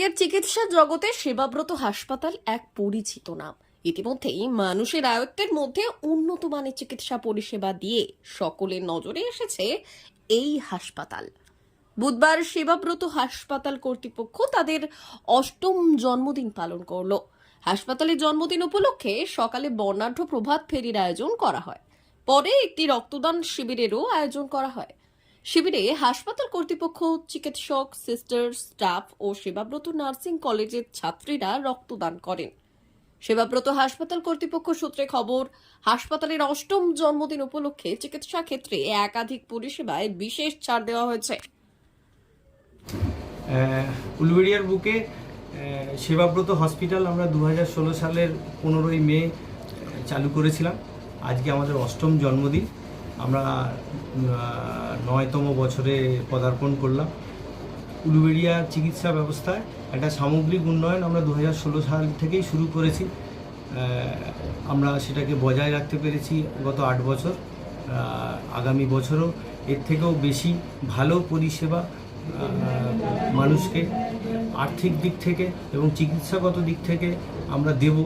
উলুবেড়িয়ার চিকিৎসা জগতে সেবাব্রত হাসপাতাল এক পরিচিত নাম। ইতিমধ্যেই মানুষের আয়ত্তের মধ্যে উন্নত মানের চিকিৎসা পরিষেবা দিয়ে সকলের নজরে এসেছে এই হাসপাতাল। বুধবার সেবাব্রত হাসপাতাল কর্তৃপক্ষ তাদের ৮ম জন্মদিন পালন করলো। হাসপাতালের জন্মদিন উপলক্ষে সকালে বর্ণাঢ্য প্রভাত ফেরির আয়োজন করা হয়। পরে একটি রক্তদান শিবিরেরও আয়োজন করা হয়। শিবিরে হাসপাতাল কর্তৃপক্ষ, চিকিৎসক, সিস্টার, স্টাফ ও সেবাব্রত নার্সিং কলেজের ছাত্রীরা রক্তদান করেন। সেবাব্রত হাসপাতাল কর্তৃপক্ষ সূত্রে খবর, হাসপাতালের ৮ম জন্মদিন উপলক্ষে চিকিৎসা ক্ষেত্রে একাধিক পরিষেবায় বিশেষ ছাড় দেওয়া হয়েছে। উলুবেড়িয়ার বুকে সেবাব্রত হসপিটাল আমরা 2016 সালের 15ই মে চালু করেছিলাম। আজকে আমাদের ৮ম জন্মদিন। আমরা 9তম বছরে পদার্পণ করলাম। উলুবেড়িয়া চিকিৎসা ব্যবস্থায় একটা সামগ্রিক উন্নয়ন আমরা 2016 সাল থেকেই শুরু করেছি। আমরা সেটাকে বজায় রাখতে পেরেছি গত 8 বছর। আগামী বছরও এর থেকেও বেশি ভালো পরিষেবা মানুষকে আর্থিক দিক থেকে এবং চিকিৎসাগত দিক থেকে আমরা দেব।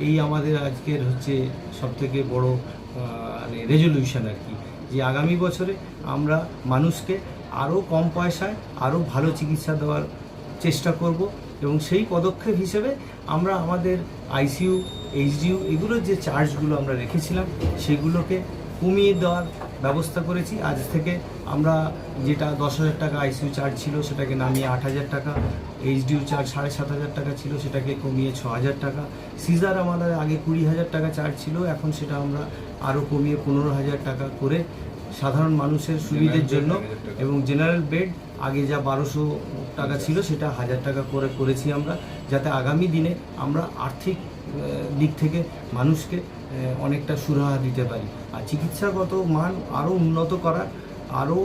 এই আমাদের আজকের হচ্ছে সবথেকে বড় রেজলিউশন আর কি, যে আগামী বছরে আমরা মানুষকে আরও কম পয়সায় আরও ভালো চিকিৎসা দেওয়ার চেষ্টা করব এবং সেই পদক্ষেপ হিসেবে আমরা আমাদের আইসিইউ, এইচডিইউ এগুলোর যে চার্জগুলো আমরা রেখেছিলাম সেগুলোকে কমিয়ে দেওয়ার ব্যবস্থা করেছি। আজ থেকে আমরা যেটা 10,000 টাকা আইসিইউ চার্জ ছিল সেটাকে নামিয়ে 8,000 টাকা, এইচডিইউ চার্জ 7,500 টাকা ছিল সেটাকে কমিয়ে 6,000 টাকা, সিজার আমাদের আগে 20,000 টাকা চার্জ ছিল, এখন সেটা আমরা আরও কমিয়ে 15,000 টাকা করে সাধারণ মানুষের সুবিধের জন্য, এবং জেনারেল বেড আগে যা 1200 টাকা ছিল সেটা 1,000 টাকা করে করেছি আমরা, যাতে আগামী দিনে আমরা আর্থিক দিক থেকে মানুষকে অনেকটা সুরাহা দিতে পারি। আর চিকিৎসাগত মান আরও উন্নত করার, আরও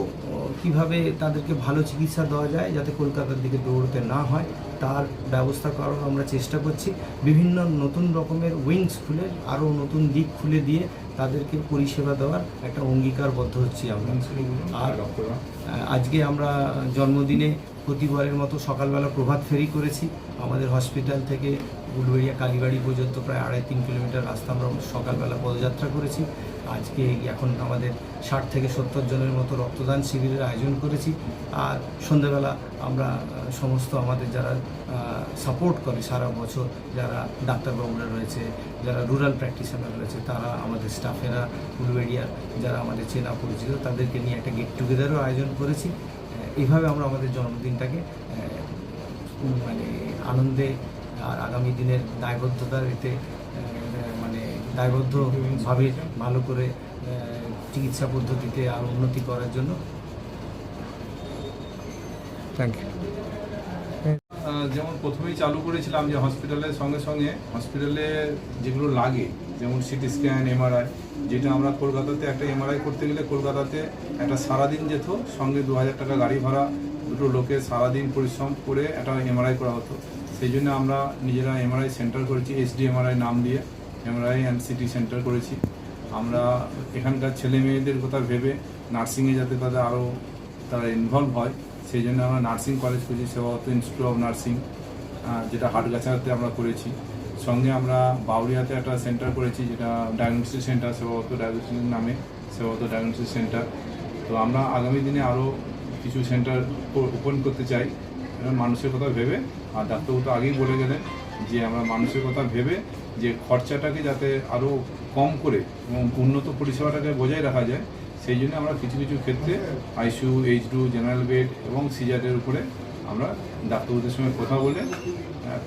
কীভাবে তাদেরকে ভালো চিকিৎসা দেওয়া যায় যাতে কলকাতার দিকে দৌড়তে না হয় তার ব্যবস্থা করার আমরা চেষ্টা করছি। বিভিন্ন নতুন রকমের উইংস খুলে আরও নতুন দিক খুলে দিয়ে তাদেরকে পরিষেবা দেওয়ার একটা অঙ্গীকারবদ্ধ হচ্ছি আমরা। আর আজকে আমরা জন্মদিনে প্রতিবারের মতো সকালবেলা প্রভাত ফেরি করেছি। আমাদের হসপিটাল থেকে উলুবেড়িয়া কালীবাড়ি পর্যন্ত প্রায় 2.5-3 কিলোমিটার রাস্তা আমরা সকালবেলা পদযাত্রা করেছি। আজকে এখন আমাদের 60 থেকে 70 জনের মতো রক্তদান শিবিরের আয়োজন করেছি। আর সন্ধ্যাবেলা আমরা সমস্ত আমাদের যারা সাপোর্ট করে সারা বছর, যারা ডাক্তারবাবুরা রয়েছে, যারা রুরাল প্র্যাকটিশনার রয়েছে, তারা আমাদের স্টাফেরা উলুবেড়িয়ার যারা আমাদের চেনা পরিচিত তাদেরকে নিয়ে একটা গেট টুগেদারও আয়োজন করেছি। এইভাবে আমরা আমাদের জন্মদিনটাকে আনন্দে আর আগামী দিনের দায়বদ্ধতার এতে দায়বদ্ধভাবে ভালো করে চিকিৎসা পদ্ধতিতে আরও উন্নতি করার জন্য। Thank you. যেমন প্রথমেই চালু করেছিলাম যে হসপিটালের সঙ্গে সঙ্গে হসপিটালে যেগুলো লাগে, যেমন সিটি স্ক্যান, এমআরআই, যেটা আমরা কলকাতাতে একটা এমআরআই করতে গেলে কলকাতাতে একটা সারাদিন যেত, সঙ্গে 2,000 টাকা গাড়ি ভাড়া, দুটো লোকে সারাদিন পরিশ্রম করে একটা এমআরআই করা হতো। সেই জন্য আমরা নিজেরা এমআরআই সেন্টার করেছি, এইচডি এমআরআই নাম দিয়ে এমআরআই অ্যান্ড সিটি সেন্টার করেছি। আমরা এখানকার ছেলে মেয়েদের কথা ভেবে নার্সিংয়ে যাতে তারা ইনভলভ হয় সেই জন্য আমরা নার্সিং কলেজ করেছি, সেবাব্রত ইনস্টিটিউট অফ নার্সিং, যেটা হাটগাছাতে আমরা করেছি। সঙ্গে আমরা বাউরিয়াতে একটা সেন্টার করেছি যেটা ডায়াগনস্টিক সেন্টার, সেবাব্রত ডায়াগনস্টিক নামে সেবাব্রত ডায়াগনস্টিক সেন্টার। তো আমরা আগামী দিনে আরও কিছু সেন্টার ওপেন করতে চাই মানুষের কথা ভেবে। আর ডাক্তারবাবু তো আগেই বলে গেলেন যে আমরা মানুষের কথা ভেবে যে খরচাটাকে যাতে আরও কম করে এবং উন্নত পরিষেবাটাকে বজায় রাখা যায়, সেই জন্য আমরা কিছু কিছু ক্ষেত্রে আইসিইউ, এইচডিইউ, জেনারেল বেড এবং সিজারের উপরে আমরা ডাক্তারবাবুদের সঙ্গে কথা বলে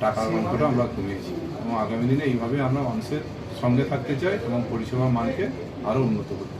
টাকার অঙ্কটা আমরা কমিয়েছি। এবং আগামী দিনে এইভাবে আমরা মানুষের সঙ্গে থাকতে চাই এবং পরিষেবার মানকে আরও উন্নত করতে।